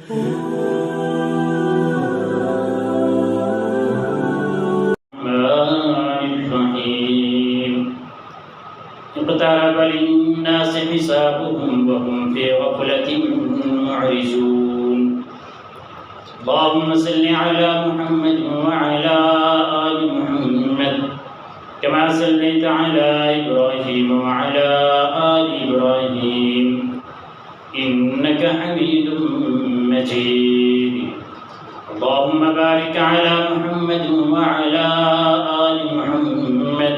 اقترب للناس حسابهم وهم في غفلة معرضون اللهم صل على محمد وعلى آل محمد كما صليت على إبراهيم وعلى آل إبراهيم إنك حميد مجيد اللهم بارك على محمد وعلى آل محمد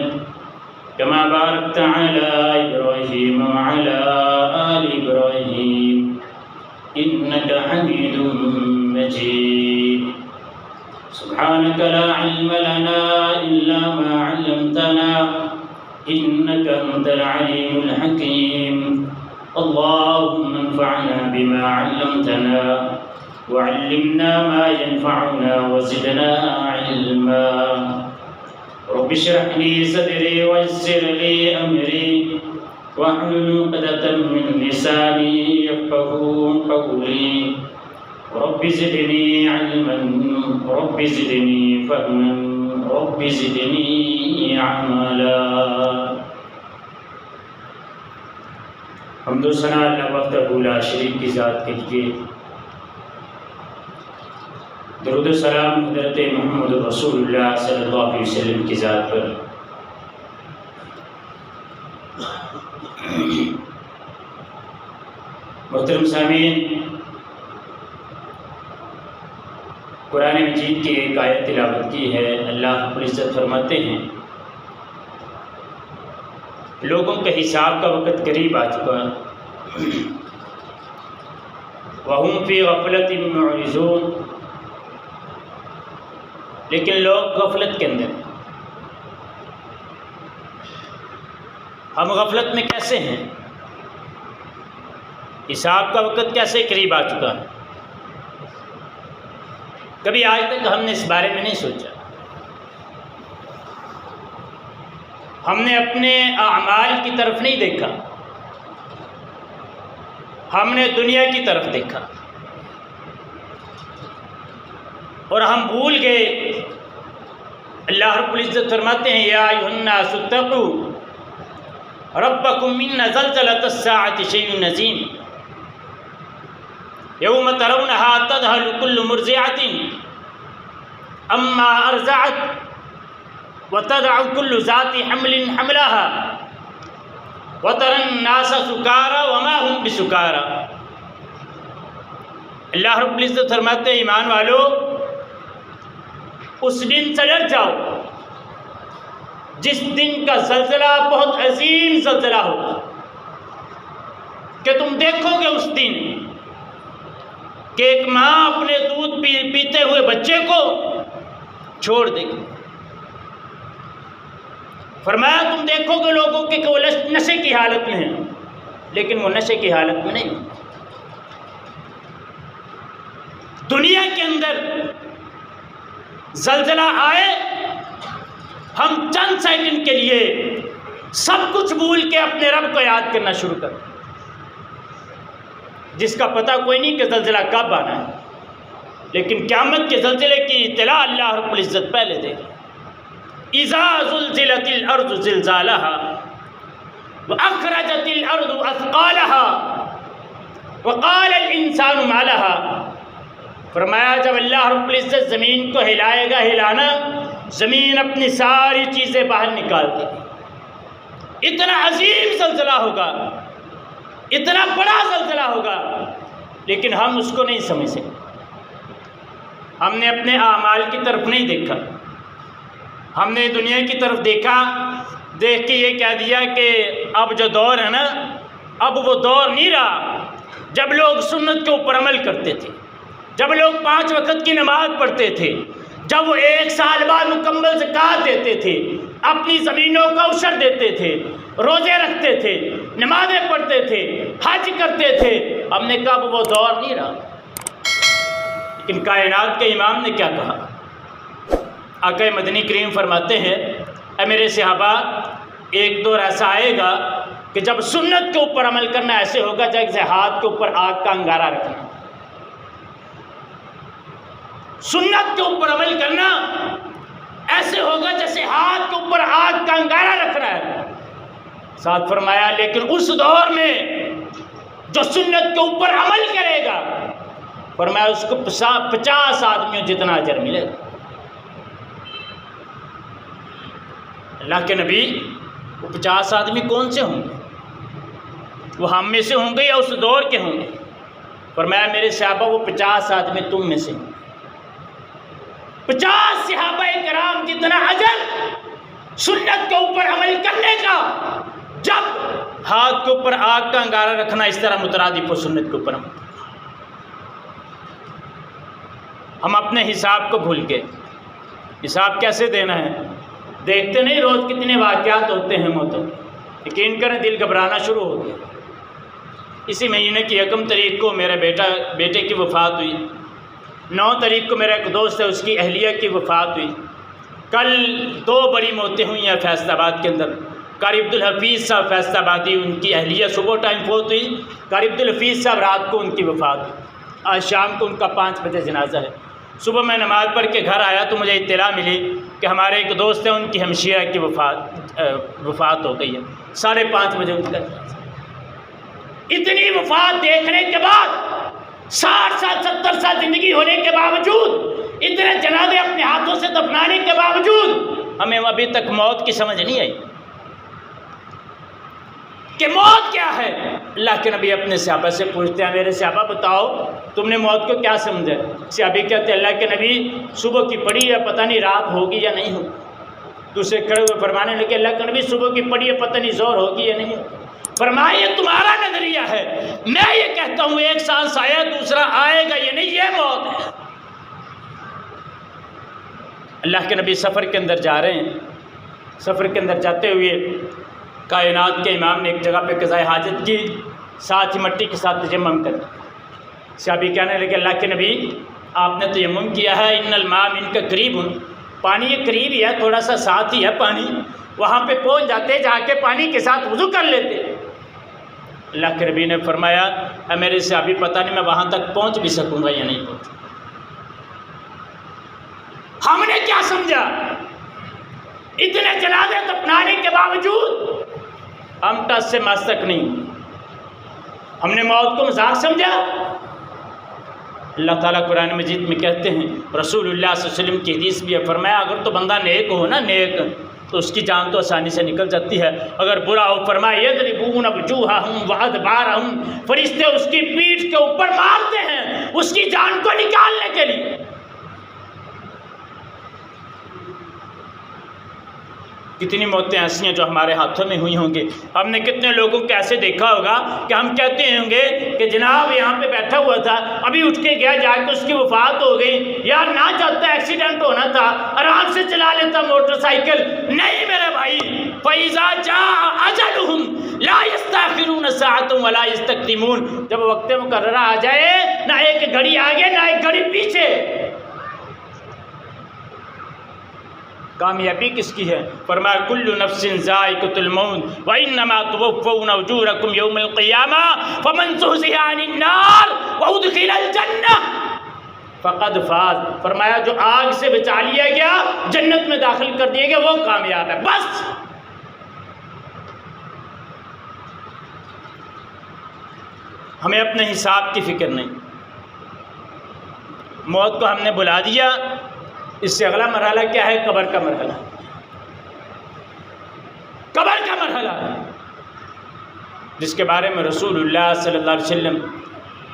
كما باركت على إبراهيم وعلى آل إبراهيم إنك حميد مجيد سبحانك لا علم لنا إلا ما علمتنا إنك أنت العليم الحكيم اللهم انفعنا بما علمتنا وعلمنا ما ينفعنا وزدنا علما رب اشرح لي صدري ويسر لي أمري واحلل عقدة من لساني يفقهوا قولي رب زدني علما رب زدني فهما رب زدني عملا حمد و ثنا اللہ وحدہ لا شریک کی ذات کے لیے، درود و سلام حضرت محمد رسول اللہ صلی اللہ علیہ وسلم کی ذات پر۔ محترم سامعین، قرآن مجید کی ایک آیت تلاوت کی ہے۔ اللہ رب العزت فرماتے ہیں لوگوں کے حساب کا وقت قریب آ چکا، وَهُمْ فِي غَفْلَةٍ مُعْرِضُونَ، لیکن لوگ غفلت کے اندر۔ ہم غفلت میں کیسے ہیں؟ حساب کا وقت کیسے قریب آ چکا ہے؟ کبھی آج تک ہم نے اس بارے میں نہیں سوچا۔ ہم نے اپنے اعمال کی طرف نہیں دیکھا، ہم نے دنیا کی طرف دیکھا، اور ہم بھول گئے۔ اللہ رب العزت فرماتے ہیں یا ایھا الناس اتقوا ربکم ان زلزلۃ الساعۃ شیء عظیم یوم ترونها تذهل كل مرضعۃ عما ارضعت وتضع كل ذات حمل حملها وترى الناس سکارى وما هم بسکارى۔ اللہ رب العزت فرماتے ہیں ایمان والو، اس دن سے ڈر جاؤ جس دن کا زلزلہ بہت عظیم زلزلہ ہوگا، کہ تم دیکھو گے اس دن کہ ایک ماں اپنے دودھ پیتے ہوئے بچے کو چھوڑ دے گی۔ فرمایا تم دیکھو گے لوگوں کہ وہ نشے کی حالت میں ہیں، لیکن وہ نشے کی حالت میں نہیں۔ دنیا کے اندر زلزلہ آئے، ہم چند سیکنڈ کے لیے سب کچھ بھول کے اپنے رب کو یاد کرنا شروع کر، جس کا پتہ کوئی نہیں کہ زلزلہ کب آنا ہے، لیکن قیامت کے زلزلے کی اطلاع اللہ رب العزت پہلے دے گا۔ اذا زلزلت الارض زلزالها واخرجت الارض اثقالها وقال الانسان ما لها۔ فرمایا جب اللہ رب العزت زمین کو ہلائے گا ہلانا، زمین اپنی ساری چیزیں باہر نکال دے گی۔ اتنا عظیم زلزلہ ہوگا، اتنا بڑا زلزلہ ہوگا، لیکن ہم اس کو نہیں سمجھ سکتے۔ ہم نے اپنے اعمال کی طرف نہیں دیکھا، ہم نے دنیا کی طرف دیکھا، دیکھ کے یہ کہہ دیا کہ اب جو دور ہے نا، اب وہ دور نہیں رہا جب لوگ سنت کے اوپر عمل کرتے تھے، جب لوگ 5 وقت کی نماز پڑھتے تھے، جب وہ 1 سال بعد مکمل زکوٰۃ دیتے تھے، اپنی زمینوں کو عشر دیتے تھے، روزے رکھتے تھے، نمازیں پڑھتے تھے، حج کرتے تھے۔ ہم نے کہا وہ دور نہیں رہا، لیکن کائنات کے امام نے کیا کہا؟ آقا مدنی کریم فرماتے ہیں اے میرے صحابہ، ایک دور ایسا آئے گا کہ جب سنت کے اوپر عمل کرنا ایسے ہوگا جیسے ہاتھ کے اوپر آگ کا انگارہ رکھنا۔ سنت کے اوپر عمل کرنا ایسے ہوگا جیسے ہاتھ کے اوپر آگ کا انگارہ رکھ رہا ہے۔ ساتھ فرمایا لیکن اس دور میں جو سنت کے اوپر عمل کرے گا، فرمایا اس کو 50 آدمیوں جتنا اجر ملے گا۔ اللہ کے نبی وہ 50 آدمی کون سے ہوں گے؟ وہ ہم میں سے ہوں گے یا اس دور کے ہوں گے؟ فرمایا میرے صحابہ وہ 50 آدمی تم میں سے ہوں۔ 50 صحابہ کرام جتنا اجر سنت کے اوپر عمل کرنے کا، جب ہاتھ کے اوپر آگ کا انگارہ رکھنا اس طرح مترادف ہو سنت کے اوپر عمل۔ ہم اپنے حساب کو بھول گئے۔ حساب کیسے دینا ہے؟ دیکھتے نہیں روز کتنے واقعات ہوتے ہیں موتوں، یقین کریں دل گھبرانا شروع ہو گیا۔ اسی مہینے کی 1 تاریخ کو میرے بیٹے کی وفات ہوئی۔ 9 تاریخ کو میرا ایک دوست ہے اس کی اہلیہ کی وفات ہوئی۔ کل 2 بڑی موتیں ہوئی ہیں فیصل آباد کے اندر۔ قاری عبدالحفیظ صاحب فیصل آبادی، ان کی اہلیہ صبح ٹائم فوت ہوئی، قاری عبدالحفیظ صاحب رات کو ان کی وفات ہوئی۔ آج شام کو ان کا 5 بجے جنازہ ہے۔ صبح میں نماز پڑھ کے گھر آیا تو مجھے اطلاع ملی کہ ہمارے ایک دوست ہیں ان کی ہمشیرہ کی وفات ہو گئی ہے۔ 5:30 بجے ان کا جنازہ۔ اتنی وفات دیکھنے کے بعد، 60 سال 70 سال زندگی ہونے کے باوجود، اتنے جنازے اپنے ہاتھوں سے دفنانے کے باوجود ہمیں ابھی تک موت کی سمجھ نہیں آئی کہ موت کیا ہے۔ اللہ کے نبی اپنے صحابہ سے پوچھتے ہیں میرے صحابہ بتاؤ تم نے موت کو کیا سمجھا؟ صحابی کہتے ہیں اللہ کے نبی صبح کی پڑی ہے پتہ نہیں رات ہوگی یا نہیں ہوگی۔ دوسرے کھڑے ہوئے فرمانے لگے اللہ کے نبی صبح کی پڑی ہے پتہ نہیں زور ہوگی یا نہیں ہوگی۔ فرمایا یہ تمہارا نظریہ ہے، میں یہ کہتا ہوں ایک سانس آیا دوسرا آئے گا، یہ نہیں، یہ موت ہے۔ اللہ کے نبی سفر کے اندر جا رہے ہیں۔ سفر کے اندر جاتے ہوئے کائنات کے امام نے ایک جگہ پہ قضائے حاجت کی، ساتھ ہی مٹی کے ساتھ تیمم کر۔ صحابی کہنے لگے اللہ کے نبی آپ نے تیمم کیا ہے، ان الماء من کا قریب ہوں، پانی یہ قریب ہی ہے، تھوڑا سا ساتھ ہی ہے پانی، وہاں پہ پہنچ جاتے، جا کے پانی کے ساتھ وضو کر لیتے۔ اللہ کے نبی نے فرمایا اے میرے صحابی پتہ نہیں میں وہاں تک پہنچ بھی سکوں گا یا نہیں پہنچ۔ ہم نے کیا سمجھا؟ اتنے جنازے دفنانے کے باوجود ہم ٹس سے مس تک نہیں، ہم نے موت کو مذاق سمجھا۔ اللہ تعالیٰ قرآن مجید میں کہتے ہیں، رسول اللہ صلی اللہ علیہ وسلم کی حدیث بھی ہے، فرمایا اگر تو بندہ نیک ہو نا، نیک، تو اس کی جان تو آسانی سے نکل جاتی ہے، اگر برا ہو فرمایا یضربون وجوہہم وادبارہم، فرشتے اس کی پیٹھ کے اوپر مارتے ہیں اس کی جان کو نکالنے کے لیے۔ کتنی موتیں ایسی ہیں جو ہمارے ہاتھوں میں ہوئی ہوں گی۔ ہم نے کتنے لوگوں کو ایسے دیکھا ہوگا کہ ہم کہتے ہوں گے کہ جناب یہاں پہ بیٹھا ہوا تھا ابھی اٹھ کے گیا، جا کے اس کی وفات ہو گئی، یا نہ چاہتا ایکسیڈنٹ ہونا تھا آرام سے چلا لیتا موٹر سائیکل۔ نہیں میرے بھائی، فَإِذَا جَاءَ أَجَلُهُمْ لَا يَسْتَأْخِرُونَ سَاعَةً وَلَا يَسْتَقْدِمُونَ، جب وقت مقررہ آ جائے نہ ایک گھڑی آگے نہ ایک گھڑی پیچھے۔ کامیابی کس کی ہے؟ فرمایا کل نفس ذائقۃ الموت وانما توفون اجورکم یوم القیامہ فمن زحزح عن النار وادخل الجنہ فقد فاز، فرمایا جو آگ سے بچا لیا گیا جنت میں داخل کر دیا گیا وہ کامیاب ہے۔ بس ہمیں اپنے حساب کی فکر نہیں، موت کو ہم نے بلا دیا۔ اس سے اگلا مرحلہ کیا ہے؟ قبر کا مرحلہ۔ قبر کا مرحلہ ہے جس کے بارے میں رسول اللہ صلی اللہ علیہ وسلم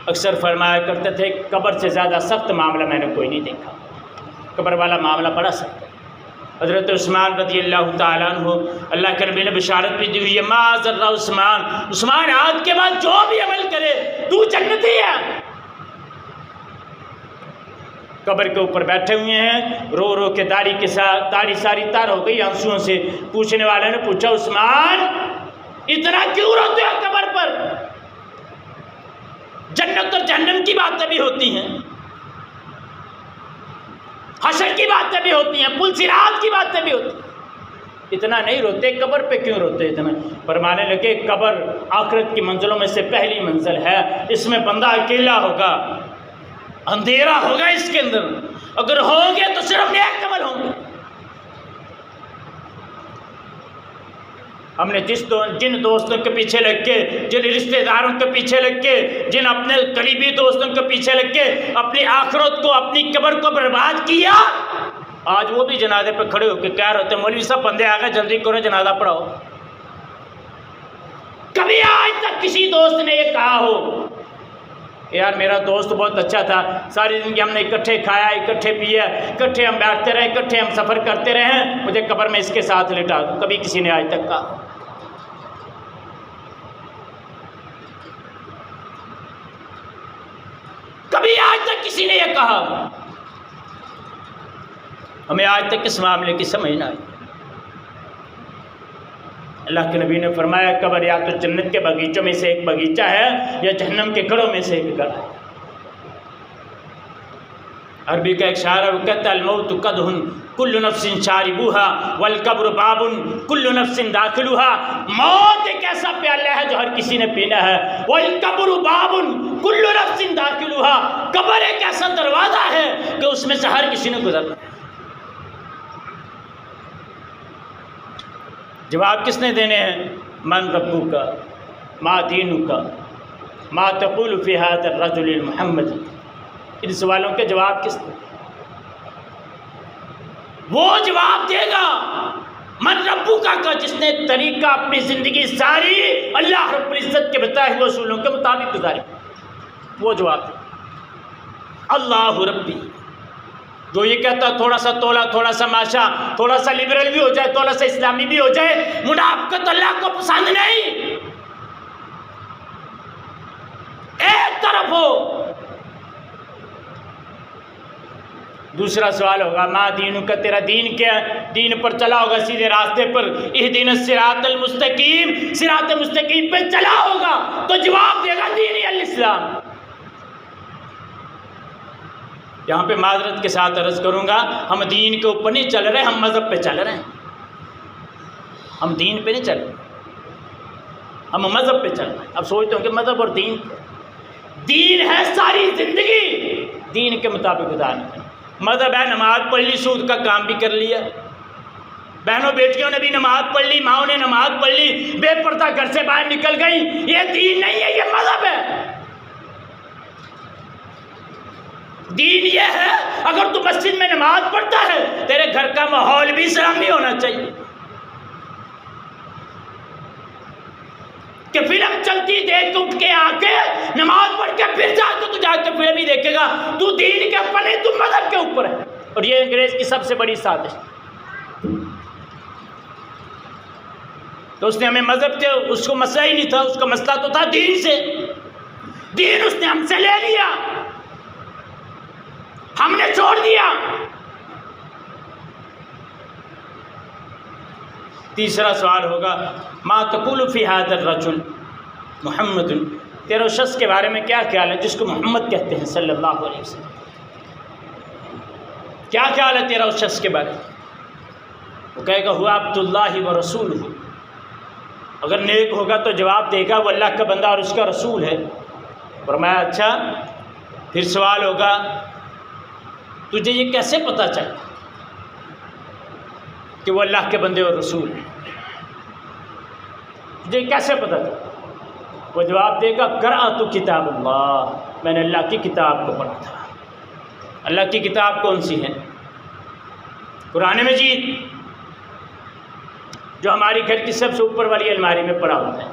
اکثر فرمایا کرتے تھے قبر سے زیادہ سخت معاملہ میں نے کوئی نہیں دیکھا۔ قبر والا معاملہ بڑا سخت ہے۔ حضرت عثمان رضی اللہ تعالیٰ عنہ، اللہ کے نبی نے بشارت بھی دی ہوئی ہے، ما ضر عثمان، عثمان آج کے بعد جو بھی عمل کرے تو جنتی ہے۔ قبر کے اوپر بیٹھے ہوئے ہیں، رو رو کے داڑھی کے ساتھ، داڑھی ساری تار ہو گئی آنسوؤں سے۔ پوچھنے والے نے پوچھا عثمان اتنا کیوں روتے ہو قبر پر؟ جنت اور جہنم کی باتیں بھی ہوتی ہیں، حشر کی باتیں بھی ہوتی ہیں، پل صراط کی باتیں بھی ہوتی ہیں، اتنا نہیں روتے، قبر پہ کیوں روتے اتنا؟ فرمانے لگے قبر آخرت کی منزلوں میں سے پہلی منزل ہے، اس میں بندہ اکیلا ہوگا، اندھیرا ہوگا اس کے اندر، اگر ہوں گے تو صرف نیک عمل ہوں گے۔ ہم نے جن دوستوں کے پیچھے لگ کے، جن رشتہ داروں کے پیچھے لگ کے، جن اپنے قریبی دوستوں کے پیچھے لگ کے اپنی آخرت کو، اپنی قبر کو برباد کیا، آج وہ بھی جنازے پہ کھڑے ہو کے کہہ رہے ہوتے ہیں مولوی صاحب بندے آ گئے جلدی کرو جنازہ پڑھاؤ۔ کبھی آج تک کسی دوست نے یہ کہا ہو کہ یار میرا دوست بہت اچھا تھا، ساری زندگی ہم نے اکٹھے کھایا، اکٹھے پیا، اکٹھے ہم بیٹھتے رہے، اکٹھے ہم سفر کرتے رہے ہیں، مجھے قبر میں اس کے ساتھ لٹا دو؟ کبھی کسی نے آج تک کہا؟ کبھی آج تک کسی نے یہ کہا؟ ہمیں آج تک اس معاملے کی سمجھ نہ آئی۔ اللہ کے نبی نے فرمایا قبر یا تو جنت کے باغیچوں میں سے ایک باغیچہ ہے یا جہنم کے گڑھوں میں سے ایک گڑھ ہے۔ عربی کا ایک شاعر ہے، وہ کہتا ہے الموت قدح کل نفس شاربوها والقبر باب کل نفس داخلها۔ موت ایک ایسا پیالہ ہے جو ہر کسی نے پینا ہے، والقبر باب کل نفس داخلها۔ قبر ایک ایسا دروازہ ہے کہ اس میں سے ہر کسی نے گزرنا ہے۔ جواب کس نے دینے ہیں؟ من ربک ما دینک ما تقول فی ھذا الرجل المحمد۔ ان سوالوں کے جواب کس نے؟ وہ جواب دے گا من ربک کا جس نے طریقہ اپنی زندگی ساری اللہ رب العزت کے بتائے ہوئے اصولوں کے مطابق گزاری، وہ جواب دے گا۔ اللہ ربی، جو یہ کہتا تھوڑا سا تولا، تھوڑا سا ماشا، تھوڑا سا لبرل بھی ہو جائے، تھوڑا سا اسلامی بھی ہو جائے، منافقت اللہ کو پسند نہیں۔ ایک طرف ہو۔ دوسرا سوال ہوگا ما دینک، تیرا دین کیا ہے؟ دین پر چلا ہوگا سیدھے راستے پر، اہدنا الصراط المستقیم، صراط مستقیم پہ چلا ہوگا تو جواب دے گا دینی الاسلام۔ یہاں پہ معذرت کے ساتھ عرض کروں گا، ہم دین کے اوپر نہیں چل رہے، ہم مذہب پہ چل رہے ہیں۔ ہم دین پہ نہیں چل رہے، ہم مذہب پہ چل رہے ہیں۔ اب سوچتے ہوں کہ مذہب اور دین ہے ساری زندگی دین کے مطابق گزارنا۔ مذہب ہے نماز پڑھ لی، سود کا کام بھی کر لیا، بہنوں بیٹیوں نے بھی نماز پڑھ لی، ماؤں نے نماز پڑھ لی، بے پردہ گھر سے باہر نکل گئی، یہ دین نہیں ہے، یہ مذہب ہے۔ دین یہ ہے اگر تو مسجد میں نماز پڑھتا ہے تیرے گھر کا ماحول بھی اسلامی ہونا چاہیے، کہ فلم چلتی دیکھ کے اٹھ کے آ کے نماز پڑھ کے پھر جا کے تو جا کے فلم ہی دیکھے گا، تو دین کے اوپر نہیں، تو مذہب کے اوپر ہے۔ اور یہ انگریز کی سب سے بڑی سازش، تو اس نے ہمیں مذہب کے، اس کو مسئلہ ہی نہیں تھا، اس کا مسئلہ تو تھا دین سے، دین اس نے ہم سے لے لیا، ہم نے چھوڑ دیا۔ تیسرا سوال ہوگا ما تقول فی ھذا الرجل محمد، تیرا اس شخص کے بارے میں کیا خیال ہے جس کو محمد کہتے ہیں صلی اللہ علیہ وسلم؟ کیا خیال ہے تیرا اس شخص کے بارے میں؟ وہ کہے گا ہوا عبداللہ و رسولہ۔ اگر نیک ہوگا تو جواب دے گا وہ اللہ کا بندہ اور اس کا رسول ہے۔ فرمایا اچھا، پھر سوال ہوگا تجھے یہ کیسے پتہ چلا کہ وہ اللہ کے بندے اور رسول ہیں؟ تجھے کیسے پتہ چلا؟ وہ جواب دے گا قرأت کتاب اللہ، میں نے اللہ کی کتاب کو پڑھا تھا۔ اللہ کی کتاب کون سی ہے؟ قرآن مجید، جو ہماری گھر کی سب سے اوپر والی الماری میں پڑا ہوتا ہے۔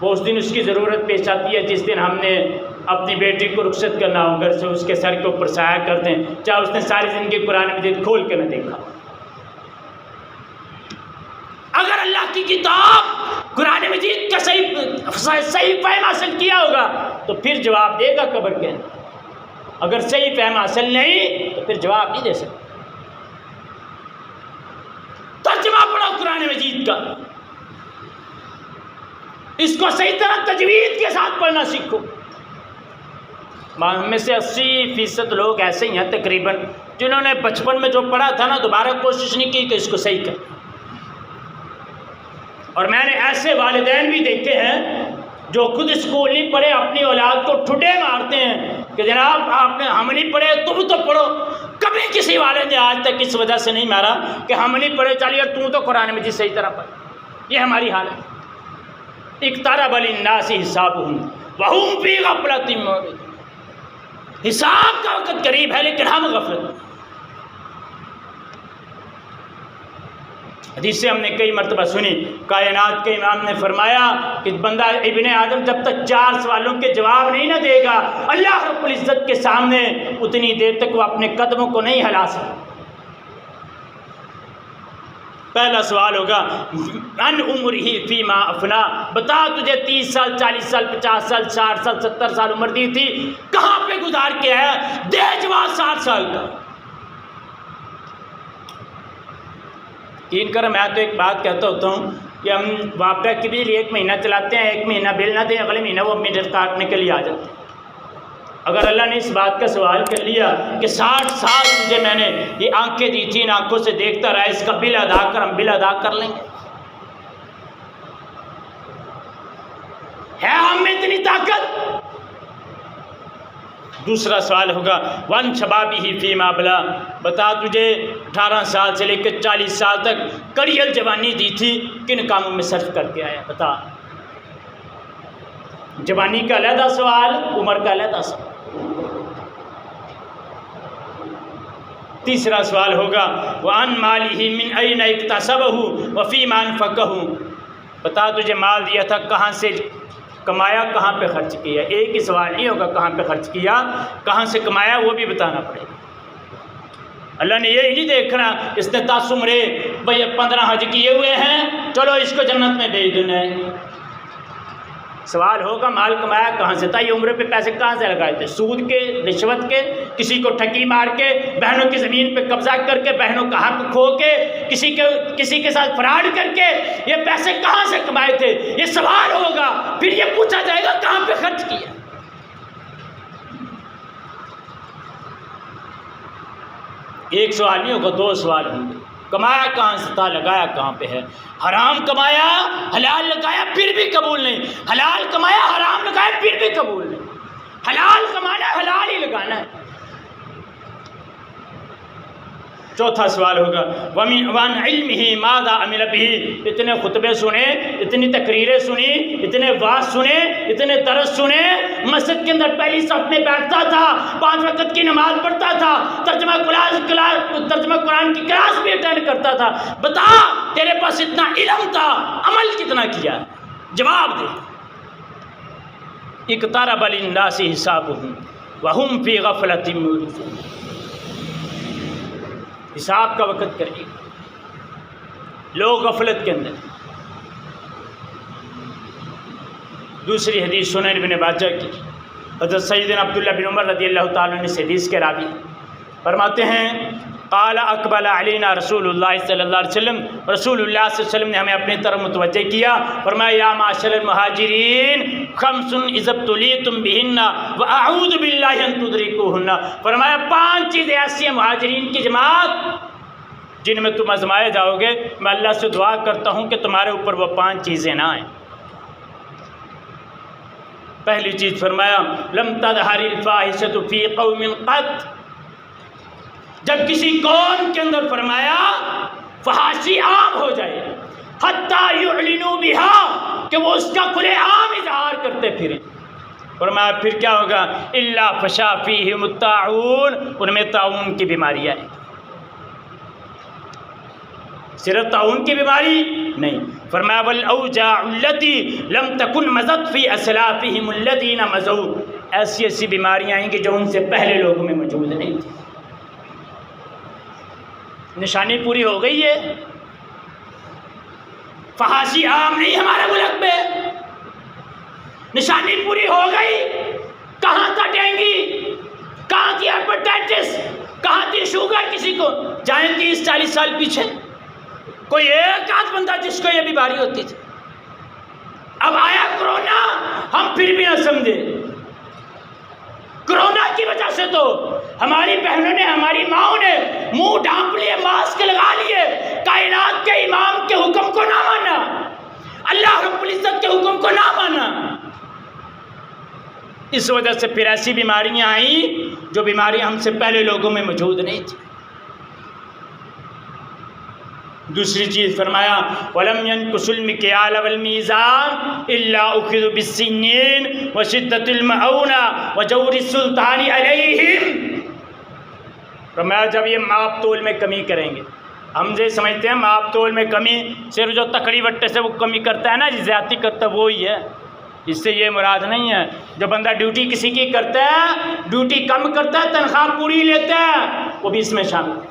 وہ اس دن اس کی ضرورت پیش آتی ہے جس دن ہم نے اپنی بیٹی کو رخصت کرنا ہو گھر سے، اس کے سر کے اوپر سایہ کر دیں، چاہے اس نے ساری زندگی قرآن مجید کھول کے نہ دیکھا۔ اگر اللہ کی کتاب قرآن مجید کا صحیح فہم حاصل کیا ہوگا تو پھر جواب دے گا قبر کے اندر، اگر صحیح فہم حاصل نہیں تو پھر جواب نہیں دے سکتا۔ ترجمہ پڑھو قرآن مجید کا، اس کو صحیح طرح تجوید کے ساتھ پڑھنا سیکھو۔ ہم میں سے 80% لوگ ایسے ہی ہیں تقریباً جنہوں نے بچپن میں جو پڑھا تھا نا دوبارہ کوشش نہیں کی کہ اس کو صحیح کریں۔ اور میں نے ایسے والدین بھی دیکھے ہیں جو خود اسکول نہیں پڑھے، اپنی اولاد کو ٹھڈے مارتے ہیں کہ جناب ہم نہیں پڑھے، تم تو پڑھو۔ کبھی کسی والد نے آج تک اس وجہ سے نہیں مارا کہ ہم نہیں پڑھے چالی اور تو قرآن مجید صحیح طرح پڑھ. یہ ہماری حال ہے. اقترب للناس حسابهم وهم فی غفلۃ معرضون. حساب کا وقت قریب ہے لیکن ہم غفلت. حدیث سے ہم نے کئی مرتبہ سنی, کائنات کے امام نے فرمایا کہ بندہ ابن آدم جب تک 4 سوالوں کے جواب نہیں نہ دے گا اللہ رب العزت کے سامنے اتنی دیر تک وہ اپنے قدموں کو نہیں ہلا سکتا. پہلا سوال ہوگا ان عمرہ فیما افنا, بتا تجھے 30 سال 40 سال 50 سال 60 سال 70 سال عمر دی تھی کہاں پہ گزار کے آیا؟ دے جواب 60 سال کا. یقین کر میں تو ایک بات کہتا ہوتا ہوں کہ ہم واپڈا کی بجلی 1 مہینہ چلاتے ہیں, 1 مہینہ بل نہ دیں, اگلے مہینہ وہ میٹر کاٹنے کے لیے آ جاتے ہیں. اگر اللہ نے اس بات کا سوال کر لیا کہ 60 سال تجھے میں نے یہ آنکھیں دی تھی, ان آنکھوں سے دیکھتا رہا, اس کا بل ادا کر, ہم بل ادا کر لیں گے. ہے ہم میں اتنی طاقت؟ دوسرا سوال ہوگا ون شبابہ فیما بلا, بتا تجھے 18 سال سے لے کے 40 سال تک کڑیل جوانی دی تھی کن کاموں میں صرف کر کے آیا؟ بتا. جوانی کا علیحدہ سوال, عمر کا علیحدہ سوال. تیسرا سوال ہوگا وَعَنْ مَالِهِ مِنْ أَيْنَ اكْتَسَبَهُ وَفِيمَا أَنْفَقَهُ, بتا تجھے مال دیا تھا کہاں سے کمایا, کہاں پہ خرچ کیا. ایک ہی سوال نہیں ہوگا کہاں پہ خرچ کیا, کہاں سے کمایا وہ بھی بتانا پڑے گا. اللہ نے یہ نہیں دیکھنا اس نے 10 عمرے 15 حج کیے ہوئے ہیں چلو اس کو جنت میں بھیج دینا ہے. سوال ہوگا مال کمایا کہاں سے تھا, یہ عمرے پہ پیسے کہاں سے لگائے تھے؟ سود کے, رشوت کے, کسی کو ٹھگی مار کے, بہنوں کی زمین پہ قبضہ کر کے, بہنوں کا حق کھو کے, کسی کے ساتھ فراڈ کر کے یہ پیسے کہاں سے کمائے تھے؟ یہ سوال ہوگا. پھر یہ پوچھا جائے گا کہاں پہ خرچ کیا. ایک سوال نہیں ہوگا, 2 سوال ہوں گے. کمایا کہاں سے تھا, لگایا کہاں پہ ہے؟ حرام کمایا حلال لگایا پھر بھی قبول نہیں, حلال کمایا حرام لگایا پھر بھی قبول نہیں. حلال کمانا حلال ہی لگانا ہے. چوتھا سوال ہوگا وَمِنْ عِلْمِهِ مَاذَا عَمِلَ بِهِ, اتنے خطبے سنے, اتنی تقریریں سنی, اتنے واعظ سنے, اتنے درس سنے, مسجد کے اندر پہلی صف میں بیٹھتا تھا, 5 وقت کی نماز پڑھتا تھا, ترجمہ قرآن کی کلاس بھی اٹینڈ کرتا تھا. بتا تیرے پاس اتنا علم تھا, عمل کتنا کیا؟ جواب دے. اقترب للناس حسابهم وهم فی غفلۃ معرضون, حساب کا وقت کریے, لوگ غفلت کے اندر. دوسری حدیث سنن ابن ماجہ کی, حضرت سیدنا عبداللہ بن عمر رضی اللہ تعالیٰ عنہ سے حدیث کے راوی فرماتے ہیں قال اقبل علینا رسول اللہ صلی اللہ علیہ وسلم, رسول اللہ صلی اللہ علیہ وسلم نے ہمیں اپنی طرف متوجہ کیا. فرمایا یا معاشر المہاجرین خمس اذا ابتلیتم بہن واعوذ باللہ ان تدرکوہن, فرمایا 5 چیزیں ایسی ہیں مہاجرین کی جماعت جن میں تم آزمائے جاؤ گے, میں اللہ سے دعا کرتا ہوں کہ تمہارے اوپر وہ 5 چیزیں نہ آئیں. پہلی چیز فرمایا لم تظہر الفاحشۃ فی قوم قط, جب کسی قوم کے اندر فرمایا فحاشی عام ہو جائے, حتیٰ یعلنوا بہا, کہ وہ اس کا کھلے عام اظہار کرتے پھریں. فرمایا پھر کیا ہوگا الا فشا فیہم الطاعون, ان میں طاعون کی بیماری آئے. صرف طاعون کی بیماری نہیں, فرمایا والاوجاع التی لم تکن مضت فی اسلافہم الذین مضوا, ایسی ایسی بیماریاں آئیں گی جو ان سے پہلے لوگوں میں موجود نہیں تھی. نشانی پوری ہو گئی ہے. فحاشی عام نہیں ہمارے ملک میں, نشانی پوری ہو گئی. کہاں تھا ڈینگی, کہاں تھی ہیپاٹائٹس, کہاں تھی شوگر, کسی کو جائیں 30-40 سال پیچھے کوئی ایک آدھ بندہ جس کو یہ بیماری ہوتی تھی. اب آیا کرونا, ہم پھر بھی نہ سمجھے. کرونا کی وجہ سے تو ہماری بہنوں نے, ہماری ماؤں نے منہ ڈھانپ لیے, ماسک لگا لیے, کائنات کے امام کے حکم کو نہ مانا, اللہ رب العزت کے حکم کو نہ مانا. اس وجہ سے پھر ایسی بیماریاں آئیں جو بیماریاں ہم سے پہلے لوگوں میں موجود نہیں تھی. دوسری چیز فرمایا وَلَمْ يَنْقُصُوا الْمِكْيَالَ وَالْمِيزَانَ إِلَّا أُخِذُوا بِالسِّنِّينِ وَشِدَّةِ الْمَعُونَةِ وَجَوْرِ السُّلْطَانِ عَلَيْهِمْ۔ فرمایا جب یہ ماپ تول میں کمی کریں گے، ہم یہ سمجھتے ہیں ماپ تول میں کمی صرف جو تکڑی وٹے سے وہ کمی کرتا ہے نا، زیادتی کرتا ہے وہی ہے، اس سے یہ مراد نہیں ہے۔ جو بندہ ڈیوٹی کسی کی کرتا ہے، ڈیوٹی کم کرتا ہے، تنخواہ پوری لیتا ہے، وہ بھی اس میں شامل ہے۔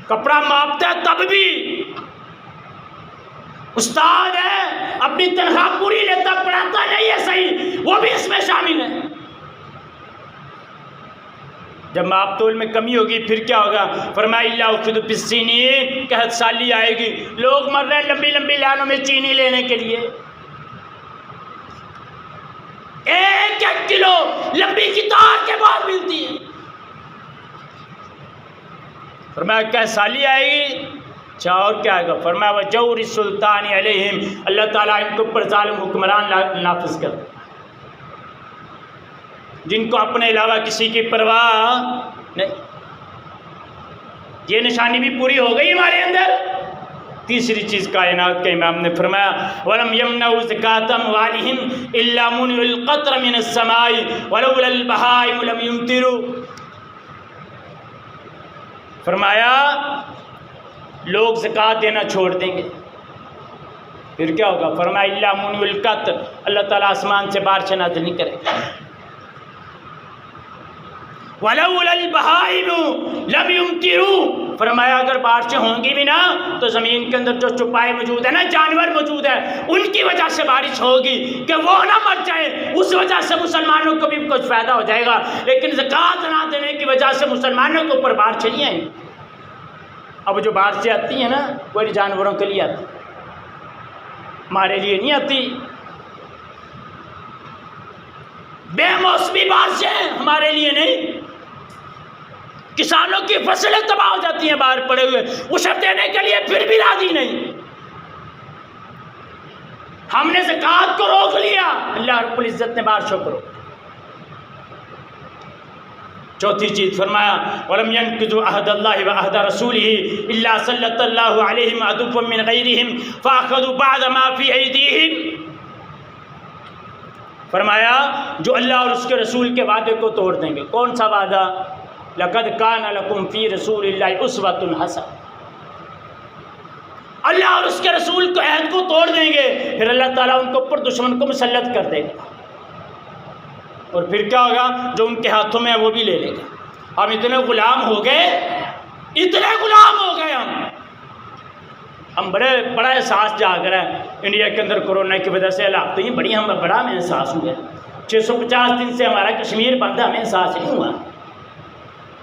کپڑا ماپتا ہے تب بھی، استاد ہے اپنی تنخواہ پوری لیتا، پڑھاتا نہیں ہے صحیح، وہ بھی اس میں شامل ہے۔ جب ماپ تول میں کمی ہوگی پھر کیا ہوگا؟ فرمایا الا اخذوا بالسنین، قحط سالی آئے گی، لوگ مر رہے ہیں لمبی لمبی لائنوں میں چینی لینے کے لیے، 1-1 کلو لمبی قطار کے بعد ملتی ہے۔ فرمایا قحط سالی آئے گی، اچھا اور کیا آئے گا؟ فرمایا وجور السلطان علیہم، اللہ تعالیٰ ان کے اوپر ظالم حکمران نافذ کر دے، جن کو اپنے علاوہ کسی کی پرواہ نہیں۔ یہ نشانی بھی پوری ہو گئی ہمارے اندر۔ تیسری چیز کائنات کے امام نے فرمایا وَلَمْ يَمْنَعُوا زَكَاةَ أَمْوَالِهِمْ إِلَّا مُنِعُوا الْقَطْرَ مِنَ السَّمَاءِ وَلَوْلَا الْبَهَائِمُ لَمْ يُمْطِرُوا۔ فرمایا لوگ زکوٰۃ دینا چھوڑ دیں گے، پھر کیا ہوگا؟ فرمایا إِلَّا مُنِعُوا الْقَطْرَ، اللہ تعالیٰ آسمان سے بارشیں نازل نہیں کرے گا۔ وَلَوْلَا الْبَهَائِمُ لَمْ يُمْطِرُوا، فرمایا اگر بارشیں ہوں گی بھی نا تو زمین کے اندر جو چوپائے موجود ہے نا، جانور موجود ہے، ان کی وجہ سے بارش ہوگی کہ وہ نہ مر جائے، اس وجہ سے مسلمانوں کو بھی کچھ فائدہ ہو جائے گا، لیکن زکوٰۃ نہ دینے کی وجہ سے مسلمانوں کے اوپر بارشیں نہیں آئیں۔ اب جو بارشیں آتی ہیں نا وہ جانوروں کے لیے آتی، ہمارے لیے نہیں آتی۔ بے موسمی بارشیں ہمارے لیے نہیں، کسانوں کی فصلیں تباہ ہو جاتی ہیں باہر پڑے ہوئے، اسے دینے کے لیے پھر بھی راضی نہیں۔ ہم نے زکوٰۃ کو روک لیا، اللہ رب العزت نے بارشوں کو روک۔ چوتھی چیز فرمایا وَلَمْ يَنْقِضُوا عَهْدَ اللَّهِ وَعَهْدَ رَسُولِهِ إِلَّا سَلَّطَ اللَّهُ عَلَيْهِمْ عَدُوًّا مِّنْ غَيْرِهِمْ فَأَخَذُوا بَعْضَ مَا فِي أَيْدِيهِمْ۔ فرمایا جو اللہ اور اس کے رسول کے وعدے کو توڑ دیں گے۔ کون سا وعدہ؟ لَقَدْ كَانَ لَكُمْ فِي رَسُولِ اللَّهِ أُسْوَةٌ حَسَنَةٌ، اللہ اور اس کے رسول کو عہد کو توڑ دیں گے، پھر اللہ تعالیٰ ان کو اوپر دشمن کو مسلط کر دے گا، اور پھر کیا ہوگا؟ جو ان کے ہاتھوں میں ہے وہ بھی لے لے گا۔ ہم اتنے غلام ہو گئے، اتنے غلام ہو گئے، ہم بڑا احساس جاگ رہا ہے انڈیا کے اندر کورونا کی وجہ سے حالات تو یہ بڑی ہمیں بڑا ہمیں احساس ہوا ہے۔ 650 دن سے ہمارا کشمیر بند ہے، ہمیں احساس نہیں ہوا۔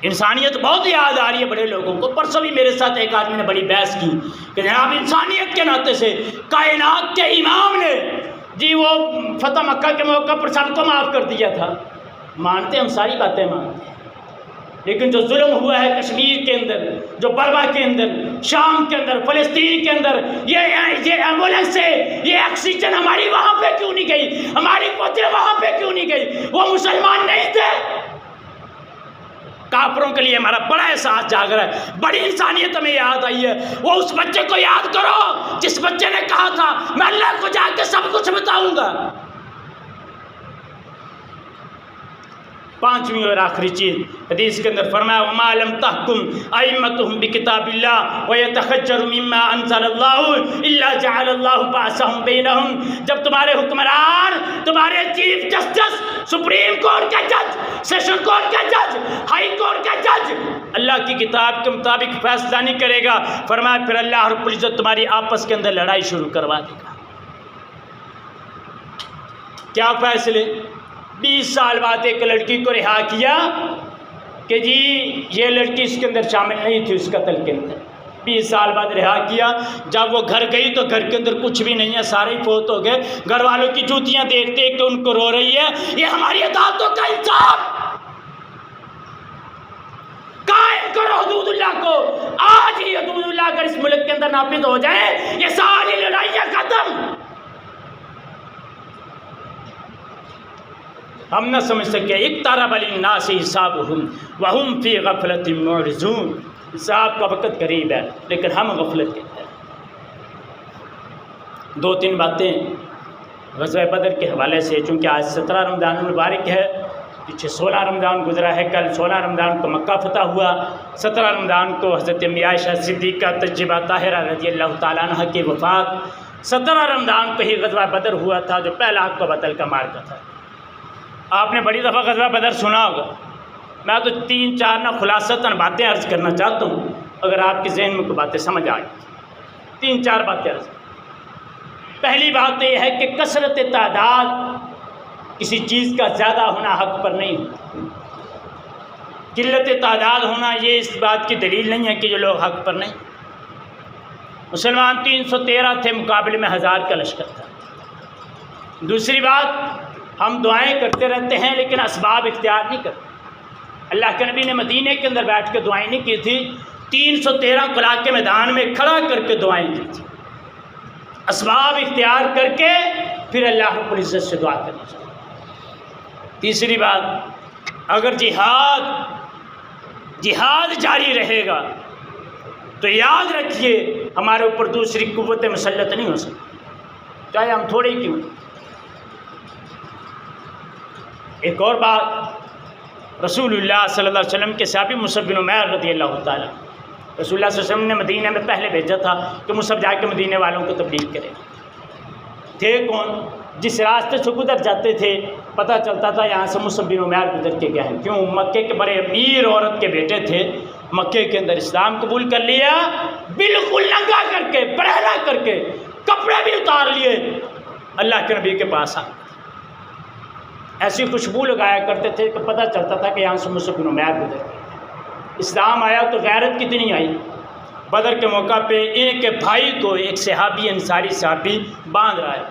انسانیت بہت یاد آ رہی ہے بڑے لوگوں کو۔ پرسوں بھی میرے ساتھ ایک آدمی نے بڑی بحث کی کہ جناب انسانیت کے ناطے سے کائنات کے امام نے جی وہ فتح مکہ کے موقع پر سب کو معاف کر دیا تھا۔ مانتے ہم ساری باتیں مانتے ہیں، لیکن جو ظلم ہوا ہے کشمیر کے اندر، جو برما کے اندر، شام کے اندر، فلسطین کے اندر، یہ ایمبولینس سے یہ آکسیجن ہماری وہاں پہ کیوں نہیں گئی؟ ہماری فوجیں وہاں پہ کیوں نہیں گئی؟ وہ مسلمان نہیں تھے؟ کافروں کے لیے ہمارا بڑا احساس جاگ رہا ہے، بڑی انسانیت ہمیں یاد آئی ہے۔ وہ اس بچے کو یاد کرو جس بچے نے کہا تھا میں اللہ کو جا کے سب کچھ بتاؤں گا۔ پانچویں اور آخری چیز حدیث کے اندر فرمایا وَمَا لَمْ تَحْكُمْ أَئِمَّتُهُمْ بِكِتَابِ اللَّهِ وَيَتَخَجَّرُ مِمَّا أَنزَلَ اللَّهُ إِلَّا جَعَلَ اللَّهُ بَعْثَهُمْ بَيْنَهُمْ، جب تمہارے حکمران، تمہارے چیف جسٹس، سپریم کورٹ کا جج، سیشن کورٹ کا جج، ہائی کورٹ کا جج اللہ کی کتاب کے مطابق فیصلہ نہیں کرے گا، فرمایا پھر اللہ رب العزت تمہاری آپس کے اندر لڑائی شروع کروا دے گا۔ کیا فیصلے؟ 20 سال بعد ایک لڑکی کو رہا کیا کہ جی یہ لڑکی اس کے اندر شامل نہیں تھی اس قتل کے اندر، 20 سال بعد رہا کیا۔ جب وہ گھر گئی تو گھر کے اندر کچھ بھی نہیں ہے، سارے فوت ہو گئے۔ گھر والوں کی جوتیاں دیکھتے کہ ان کو رو رہی ہے۔ یہ ہماری عدالتوں کا انصاف، قائم کرو حدود اللہ کو۔ آج ہی حدود اللہ اگر اس ملک کے اندر نافذ ہو جائے یہ ساری لڑائیاں ختم۔ ہم نہ سمجھ سکے اقترب للناس حسابهم وهم فی غفلۃ معرضون۔ حساب کا وقت قریب ہے، لیکن ہم غفلت کے ہیں۔ 2-3 باتیں غزوہ بدر کے حوالے سے، چونکہ آج 17 رمضان المبارک ہے، پیچھے 16 رمضان گزرا ہے، کل 16 رمضان کو مکہ فتح ہوا، 17 رمضان کو حضرت امی عائشہ صدیقہ طیبہ طاہرہ رضی اللہ تعالیٰ عنہ کی وفات، 17 رمضان کو ہی غزوہ بدر ہوا تھا، جو پہلا حق و باطل کا معرکہ تھا۔ آپ نے بڑی دفعہ غزوہ بدر سنا ہوگا، میں تو 3-4 نہ خلاصتاً باتیں عرض کرنا چاہتا ہوں، اگر آپ کے ذہن میں کوئی باتیں سمجھ آئیں، 3-4 باتیں عرض۔ پہلی بات تو یہ ہے کہ کثرت تعداد کسی چیز کا زیادہ ہونا حق پر نہیں ہوتا، قلت تعداد ہونا یہ اس بات کی دلیل نہیں ہے کہ جو لوگ حق پر نہیں۔ مسلمان 313 تھے، مقابلے میں 1000 کا لشکر تھا۔ دوسری بات، ہم دعائیں کرتے رہتے ہیں لیکن اسباب اختیار نہیں کرتے۔ اللہ کے نبی نے مدینے کے اندر بیٹھ کے دعائیں نہیں کی تھی، 313 قلعہ کے میدان میں کھڑا کر کے دعائیں کی تھی، اسباب اختیار کر کے پھر اللہ رب العزت سے دعا کرنی چاہیے۔ تیسری بات، اگر جہاد جاری رہے گا تو یاد رکھیے ہمارے اوپر دوسری قوت مسلط نہیں ہو سکتی، چاہے ہم تھوڑے ہی کیوں۔ ایک اور بات، رسول اللہ صلی اللہ علیہ وسلم کے صحابی مصعب بن عمیر رضی اللہ تعالیٰ، رسول اللہ صلی اللہ علیہ وسلم نے مدینہ میں پہلے بھیجا تھا کہ مصعب جا کے مدینہ والوں کو تبلیغ کرے۔ تھے کون؟ جس راستے سے گزر جاتے تھے پتہ چلتا تھا یہاں سے مصعب بن عمیر گزر کے گئے ہیں، کیوں؟ مکے کے بڑے امیر عورت کے بیٹے تھے، مکے کے اندر اسلام قبول کر لیا، بالکل ننگا کر کے، برہنہ کر کے، کپڑے بھی اتار لیے، اللہ کے نبی کے پاس آ ایسی خوشبو لگایا کرتے تھے کہ پتہ چلتا تھا کہ یہاں سے مصعب بن عمیر گزر گئے۔ اسلام آیا تو غیرت کتنی آئی، بدر کے موقع پہ ان کے بھائی کو ایک صحابی انصاری صحابی باندھ رہا ہے،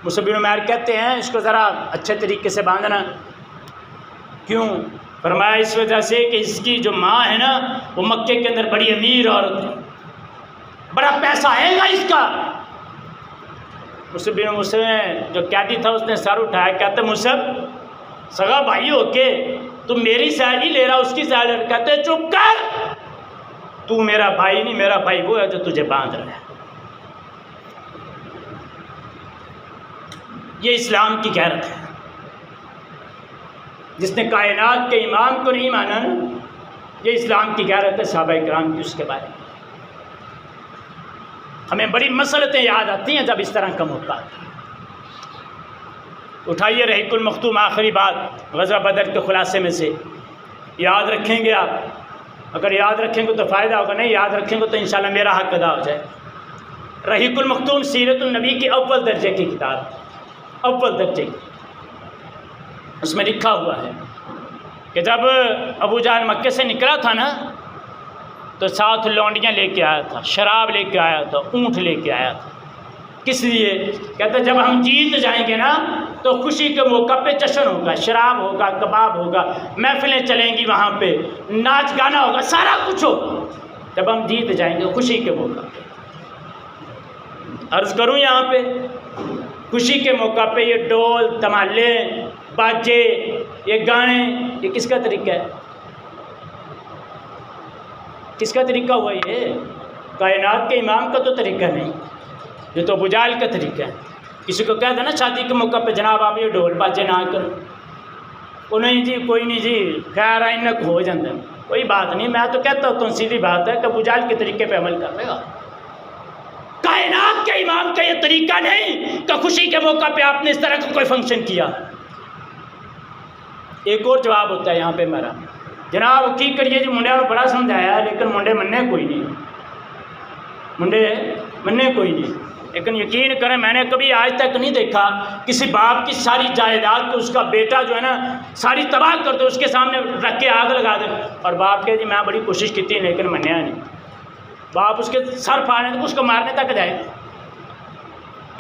مصعب بن عمیر کہتے ہیں اس کو ذرا اچھے طریقے سے باندھنا، کیوں؟ فرمایا اس وجہ سے کہ اس کی جو ماں ہے نا وہ مکے کے اندر بڑی امیر عورت ہے، بڑا پیسہ آئے گا اس کا۔ مصعب بن عمیر جو قیدی تھا اس نے سر اٹھایا، کہتے مصعب سگا بھائی ہو کے تم میری سائڈ نہیں لے رہا اس کی سائڈ، کہتے چپ کر، تو میرا بھائی نہیں، میرا بھائی وہ ہے جو تجھے باندھ رہا ہے۔ یہ اسلام کی غیرت ہے، جس نے کائنات کے امام کو نہیں مانا نا، یہ اسلام کی غیرت ہے صحابہ کرام کی اس کے بارے میں۔ ہمیں بڑی مسئلتیں یاد آتی ہیں جب اس طرح کا موقع آتا ہے۔ اٹھائیے رحیق المختوم، آخری بات غزوہ بدر کے خلاصے میں سے، یاد رکھیں گے آپ، اگر یاد رکھیں گے تو فائدہ ہوگا، نہیں یاد رکھیں گے تو انشاءاللہ میرا حق ادا ہو جائے۔ رحیق المختوم سیرت النبی کی اول درجے کی کتاب، اول درجے کی، اس میں لکھا ہوا ہے کہ جب ابو جہل مکے سے نکلا تھا نا تو ساتھ لونڈیاں لے کے آیا تھا، شراب لے کے آیا تھا، اونٹ لے کے آیا تھا، کس لیے؟ کہتے جب ہم جیت جائیں گے نا تو خوشی کے موقع پہ جشن ہوگا، شراب ہوگا، کباب ہوگا، محفلیں چلیں گی، وہاں پہ ناچ گانا ہوگا، سارا کچھ ہوگا جب ہم جیت جائیں گے خوشی کے موقع پہ۔ عرض کروں یہاں پہ خوشی کے موقع پہ یہ ڈول، تمالے، باجے، یہ گانے، یہ کس کا طریقہ ہے؟ کس کا طریقہ ہوا؟ یہ کائنات کے امام کا تو طریقہ نہیں، یہ تو ابو جہل کا طریقہ ہے۔ کسی کو کہہ دے نا شادی کے موقع پہ جناب آپ یہ ڈھول باجے نہ کرو، وہ نہیں جی کوئی نہیں جی خیر آئنک ہو جاتا ہے، کوئی بات نہیں، میں تو کہتا ہوں سیدھی بات ہے کہ ابو جہل کے طریقے پہ عمل کر لے گا۔ کائنات کے امام کا یہ طریقہ نہیں کہ خوشی کے موقع پہ آپ نے اس طرح کا کوئی فنکشن کیا۔ ایک اور جواب ہوتا ہے یہاں پہ میرا، جناب کی کریے جی منڈے کو بڑا سمجھایا لیکن منڈے مننے کوئی نہیں، منڈے مننے کوئی نہیں۔ لیکن یقین کریں میں نے کبھی آج تک نہیں دیکھا کسی باپ کی ساری جائیداد کو اس کا بیٹا جو ہے نا ساری تباہ کر دے، اس کے سامنے رکھ کے آگ لگا دے اور باپ کہ جی میں بڑی کوشش کی تھی لیکن منیا نہیں، باپ اس کے سر پھاڑنے تک اس کو مارنے تک جائے۔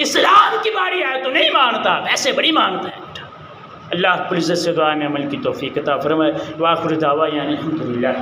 اسلام کی باری آئے تو نہیں مانتا، ویسے بڑی مانتا ہے۔ اللہ رب العزت سے دعا میں عمل کی توفیق عطا فرمائے۔ وآخر دعوانا الحمدللہ۔